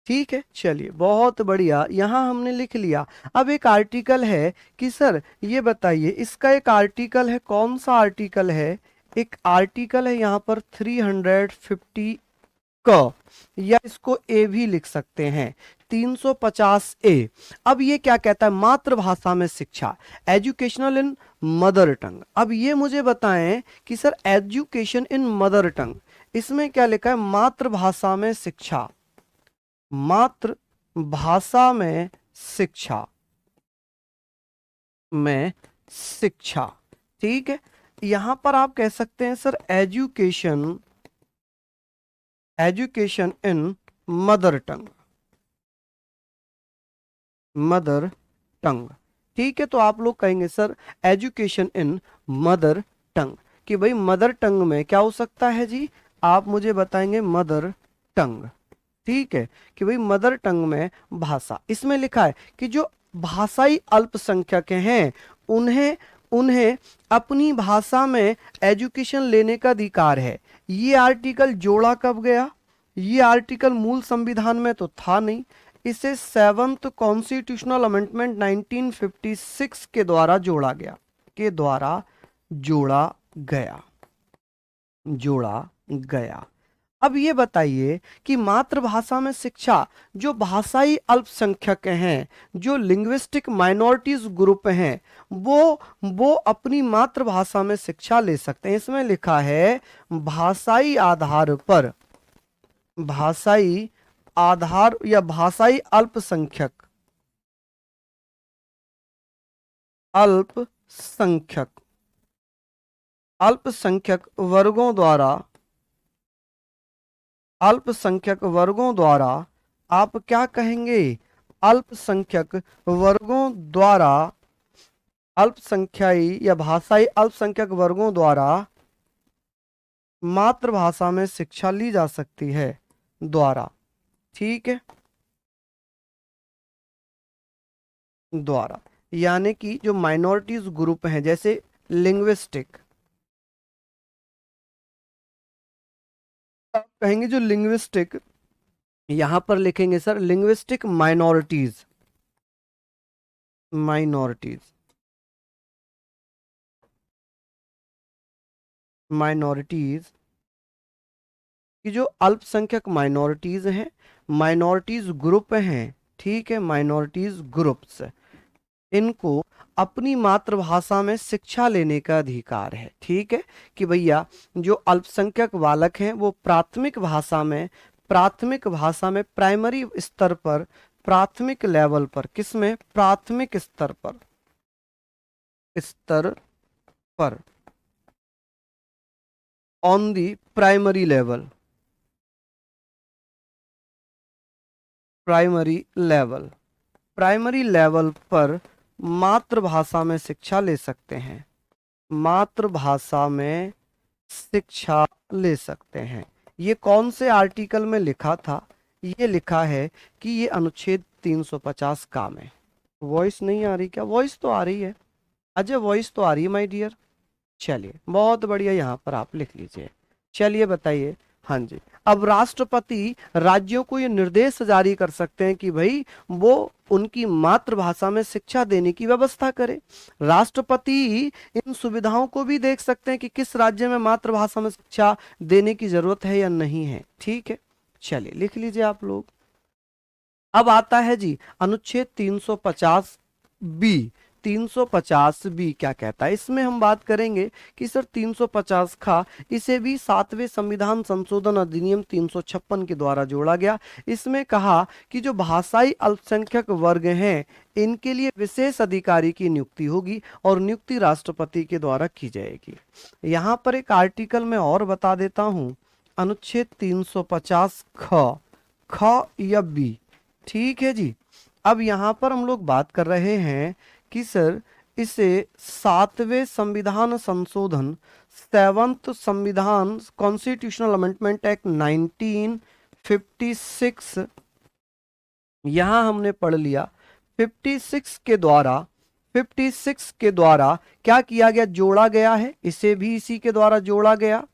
ठीक है, चलिए बहुत बढ़िया, यहाँ हमने लिख लिया। अब एक आर्टिकल है कि सर ये बताइए, इसका एक आर्टिकल है, कौन सा आर्टिकल है? एक आर्टिकल है यहाँ पर 358 क, या इसको ए भी लिख सकते हैं, 350 ए। अब ये क्या कहता है, मातृभाषा में शिक्षा, एजुकेशनल इन मदर टंग। अब ये मुझे बताएं कि sir education in mother tongue, इसमें क्या लिखा है, मातृभाषा में शिक्षा, मातृभाषा में शिक्षा, में शिक्षा, ठीक है। यहां पर आप कह सकते हैं sir education, education in mother tongue, mother tongue, ठीक है। तो आप लोग कहेंगे sir education in mother tongue, कि भाई मदर टंग में क्या हो सकता है जी, आप मुझे बताएंगे मदर टंग, ठीक है, कि भाई मदर टंग में भाषा। इसमें लिखा है कि जो भाषाई अल्पसंख्यक हैं उन्हें उन्हें अपनी भाषा में एजुकेशन लेने का अधिकार है। ये आर्टिकल जोड़ा कब गया, ये आर्टिकल मूल संविधान में तो था नहीं, इसे 7th कॉन्स्टिट्यूशनल अमेंडमेंट 1956 के द्वारा जोड़ा गया, के द्वारा जोड़ा गया, जोड़ा गया। अब ये बताइए कि मातृभाषा में शिक्षा, जो भाषाई अल्पसंख्यक हैं, जो लिंग्विस्टिक माइनॉरिटीज ग्रुप हैं, वो अपनी मातृभाषा में शिक्षा ले सकते हैं। इसमें लिखा है भाषाई आधार पर, भाषाई आधार या भाषाई अल्पसंख्यक, अल्पसंख्यक, अल्पसंख्यक वर्गों द्वारा, अल्पसंख्यक वर्गों द्वारा, आप क्या कहेंगे, अल्पसंख्यक वर्गों द्वारा, अल्पसंख्याई या भाषाई अल्पसंख्यक वर्गों द्वारा मातृभाषा में शिक्षा ली जा सकती है, द्वारा, ठीक है, द्वारा। यानी कि जो माइनॉरिटीज ग्रुप हैं, जैसे लिंग्विस्टिक, आप कहेंगे जो लिंग्विस्टिक, यहां पर लिखेंगे sir linguistic minorities, minorities, minorities कि जो अल्पसंख्यक माइनॉरिटीज हैं, माइनॉरिटीज ग्रुप हैं, ठीक है, माइनॉरिटीज ग्रुप्स, इनको अपनी मातृभाषा में शिक्षा लेने का अधिकार है, ठीक है, कि भैया जो अल्पसंख्यक बालक हैं वो प्राथमिक भाषा में, प्राथमिक भाषा में प्राइमरी स्तर पर, प्राथमिक लेवल पर, किसमें, प्राथमिक स्तर पर, स्तर पर, on the primary level, primary level, primary level पर मातृभाषा में शिक्षा ले सकते हैं, मातृभाषा में शिक्षा ले सकते हैं। ये कौन से आर्टिकल में लिखा था, ये लिखा है कि ये अनुच्छेद 350 का में। वॉइस नहीं आ रही क्या, वॉइस तो आ रही है अजय, वॉइस तो आ रही है माय डियर। चलिए बहुत बढ़िया, यहाँ पर आप लिख लीजिए। चलिए बताइए, हाँ जी। अब राष्ट्रपति राज्यों को ये निर्देश जारी कर सकते हैं कि भाई वो उनकी मातृभाषा में शिक्षा देने की व्यवस्था करे। राष्ट्रपति इन सुविधाओं को भी देख सकते हैं कि किस राज्य में मातृभाषा में शिक्षा देने की जरूरत है या नहीं है, ठीक है। चलिए लिख लीजिए आप लोग। अब आता है जी अनुच्छेद 350 बी। 350 बी क्या कहता है, इसमें हम बात करेंगे कि सर 350 खा, इसे भी 7वें संविधान संशोधन अधिनियम 356 के द्वारा जोड़ा गया। इसमें कहा कि जो भाषाई अल्पसंख्यक वर्ग हैं इनके लिए विशेष अधिकारी की नियुक्ति होगी और नियुक्ति राष्ट्रपति के द्वारा की जाएगी। यहाँ पर एक आर्टिकल में और बता देता हूँ, अनुच्छेद 350 ख या बी, ठीक है जी। अब यहाँ पर हम लोग बात कर रहे हैं कि सर इसे 7वें संविधान संशोधन, 7th संविधान कॉन्स्टिट्यूशनल अमेंडमेंट एक्ट 1956, यहां हमने पढ़ लिया 56 के द्वारा, 56 के द्वारा क्या किया गया, जोड़ा गया है, इसे भी इसी के द्वारा जोड़ा गया।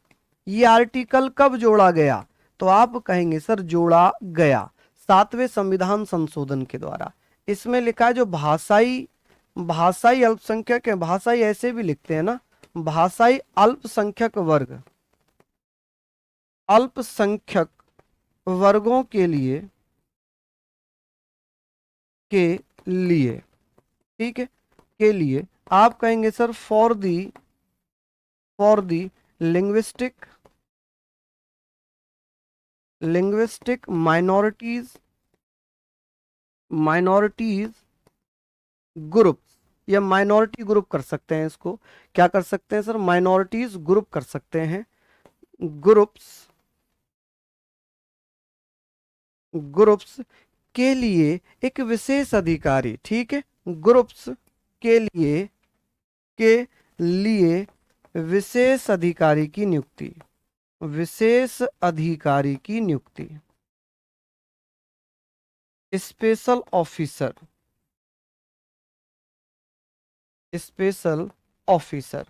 ये आर्टिकल कब जोड़ा गया, तो आप कहेंगे सर जोड़ा गया 7वें संविधान संशोधन के द्वारा। इसमें लिखा है जो भाषाई, भाषाई अल्पसंख्यक है, भाषाई ऐसे भी लिखते हैं ना, भाषाई अल्पसंख्यक वर्ग, अल्पसंख्यक वर्गों के लिए ठीक है, के लिए आप कहेंगे sir for the linguistic minorities groups, या माइनॉरिटी ग्रुप कर सकते हैं इसको, क्या कर सकते हैं सर, माइनॉरिटीज ग्रुप कर सकते हैं, ग्रुप्स ग्रुप्स के लिए एक विशेष अधिकारी, ठीक है, ग्रुप्स के लिए विशेष अधिकारी की नियुक्ति, विशेष अधिकारी की नियुक्ति, special officer, special officer,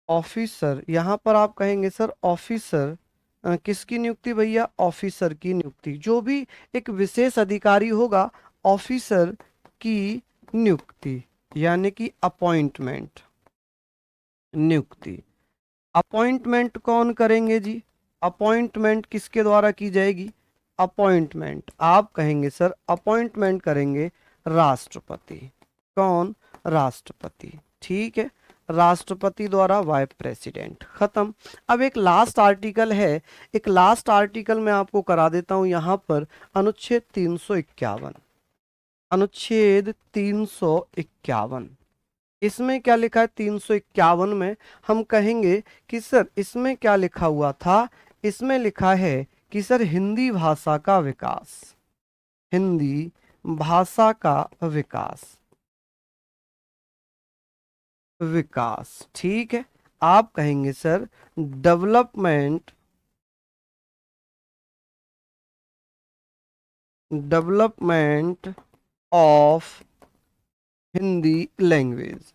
officer यहां पर आप कहेंगे सर ऑफिसर, किसकी नियुक्ति भैया, ऑफिसर की नियुक्ति, जो भी एक विशेष अधिकारी होगा ऑफिसर की नियुक्ति, यानी कि अपॉइंटमेंट, नियुक्ति। अपॉइंटमेंट कौन करेंगे जी, अपॉइंटमेंट किसके द्वारा की जाएगी, अपॉइंटमेंट आप कहेंगे सर अपॉइंटमेंट करेंगे राष्ट्रपति, कौन, राष्ट्रपति, ठीक है, राष्ट्रपति द्वारा वाइस प्रेसिडेंट, खत्म। अब एक लास्ट आर्टिकल है, एक लास्ट आर्टिकल मैं आपको करा देता हूं यहां पर, अनुच्छेद 351, अनुच्छेद 351, इसमें क्या लिखा है, 351 में हम कहेंगे कि सर इसमें क्या लिखा हुआ था, इसमें लिखा है कि सर हिंदी भाषा का विकास, हिंदी भाषा का विकास, ठीक है, आप कहेंगे sir development of Hindi language,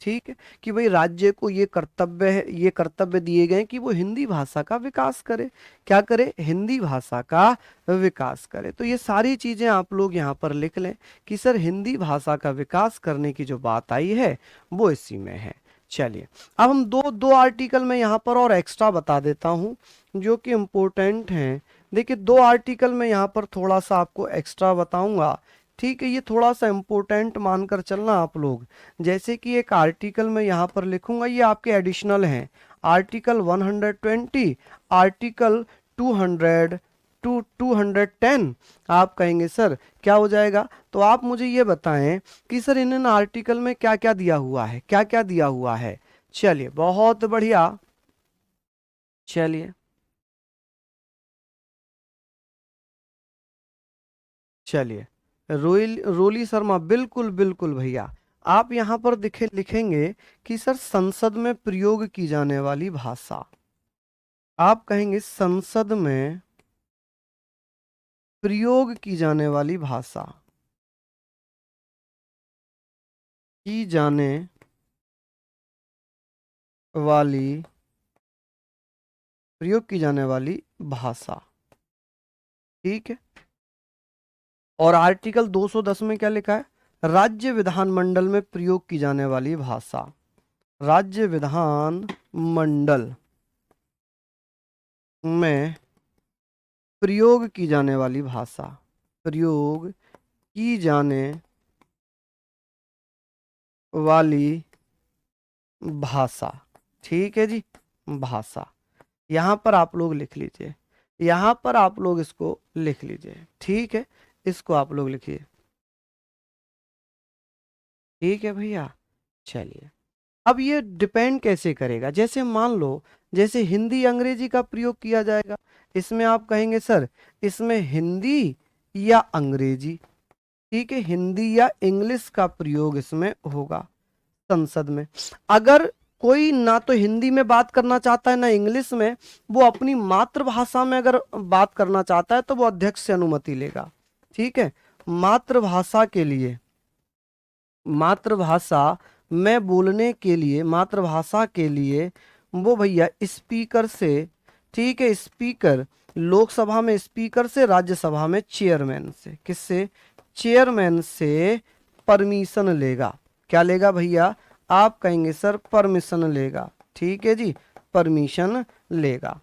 ठीक है, कि भाई राज्य को ये कर्तव्य है, ये कर्तव्य दिए गए कि वो हिंदी भाषा का विकास करे, क्या करे, हिंदी भाषा का विकास करे। तो ये सारी चीजें आप लोग यहाँ पर लिख लें कि सर हिंदी भाषा का विकास करने की जो बात आई है वो इसी में है। चलिए अब हम दो दो आर्टिकल में यहाँ पर और एक्स्ट्रा बता देता हूँ जो कि इम्पोर्टेंट हैं। देखिए दो आर्टिकल में यहाँ पर थोड़ा सा आपको एक्स्ट्रा बताऊंगा, ठीक है, ये थोड़ा सा इम्पोर्टेंट मानकर चलना आप लोग। जैसे कि एक आर्टिकल में यहाँ पर लिखूंगा, ये आपके एडिशनल हैं, आर्टिकल 120, आर्टिकल 200 210, आप कहेंगे सर क्या हो जाएगा, तो आप मुझे ये बताएं कि सर इन आर्टिकल में क्या क्या दिया हुआ है, क्या क्या दिया हुआ है। चलिए बहुत बढ़िया, चलिए चलिए रोली शर्मा, बिल्कुल बिल्कुल भैया, आप यहाँ पर लिखेंगे कि सर संसद में प्रयोग की जाने वाली भाषा, आप कहेंगे संसद में प्रयोग की जाने वाली भाषा, की जाने वाली प्रयोग की जाने वाली भाषा, ठीक है। और आर्टिकल 210 में क्या लिखा है, राज्य विधानमंडल में प्रयोग की जाने वाली भाषा, राज्य विधान मंडल में प्रयोग की जाने वाली भाषा, प्रयोग की जाने वाली भाषा, ठीक है जी, भाषा यहां पर आप लोग लिख लीजिए, यहां पर आप लोग इसको लिख लीजिए, ठीक है, इसको आप लोग लिखिए, ठीक है भैया। चलिए अब ये डिपेंड कैसे करेगा, जैसे मान लो जैसे हिंदी अंग्रेजी का प्रयोग किया जाएगा, इसमें आप कहेंगे सर इसमें हिंदी या अंग्रेजी, ठीक है, हिंदी या इंग्लिश का प्रयोग इसमें होगा संसद में। अगर कोई ना तो हिंदी में बात करना चाहता है ना इंग्लिश में, वो अपनी मातृभाषा में अगर बात करना चाहता है तो वो अध्यक्ष से अनुमति लेगा, ठीक है। मातृभाषा के लिए, मातृभाषा में बोलने के लिए, मातृभाषा के लिए वो भैया स्पीकर से, ठीक है, स्पीकर लोकसभा में स्पीकर से, राज्यसभा में चेयरमैन से, किससे, चेयरमैन से परमिशन लेगा, क्या लेगा भैया? आप कहेंगे सर परमिशन लेगा। ठीक है जी, परमिशन लेगा।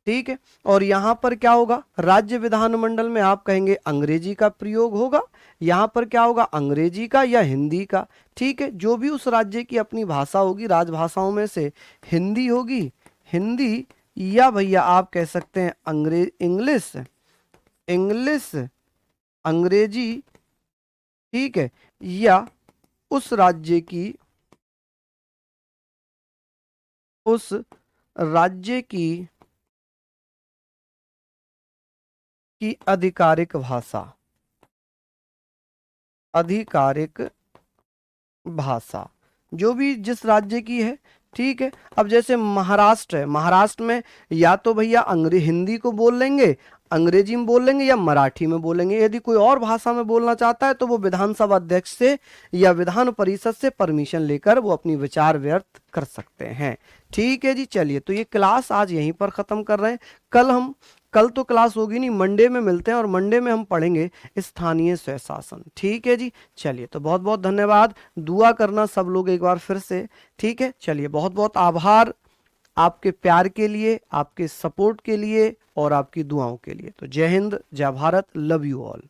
ठीक है, और यहां पर क्या होगा? राज्य विधानमंडल में आप कहेंगे अंग्रेजी का प्रयोग होगा। यहां पर क्या होगा? अंग्रेजी का या हिंदी का। ठीक है, जो भी उस राज्य की अपनी भाषा होगी, राजभाषाओं में से हिंदी होगी, हिंदी, या भैया आप कह सकते हैं इंग्लिश, इंग्लिश, अंग्रेजी। ठीक है, या उस राज्य की, उस राज्य की आधिकारिक भाषा, आधिकारिक भाषा, जो भी जिस राज्य की है। ठीक है, अब जैसे महाराष्ट्र है, महाराष्ट्र में या तो भैया हिंदी को बोल लेंगे, अंग्रेजी में बोल लेंगे, या मराठी में बोलेंगे। यदि कोई और भाषा में बोलना चाहता है तो वो विधानसभा अध्यक्ष से या विधान परिषद से परमिशन लेकर वो अपनी विचार व्यक्त कर सकते हैं। ठीक है जी, चलिए तो ये क्लास आज यहीं पर खत्म कर रहे हैं। कल तो क्लास होगी नहीं, मंडे में मिलते हैं और मंडे में हम पढ़ेंगे स्थानीय स्वशासन। ठीक है जी, चलिए तो बहुत बहुत धन्यवाद। दुआ करना सब लोग एक बार फिर से। ठीक है, चलिए बहुत बहुत आभार आपके प्यार के लिए, आपके सपोर्ट के लिए और आपकी दुआओं के लिए। तो जय हिंद, जय भारत, लव यू ऑल।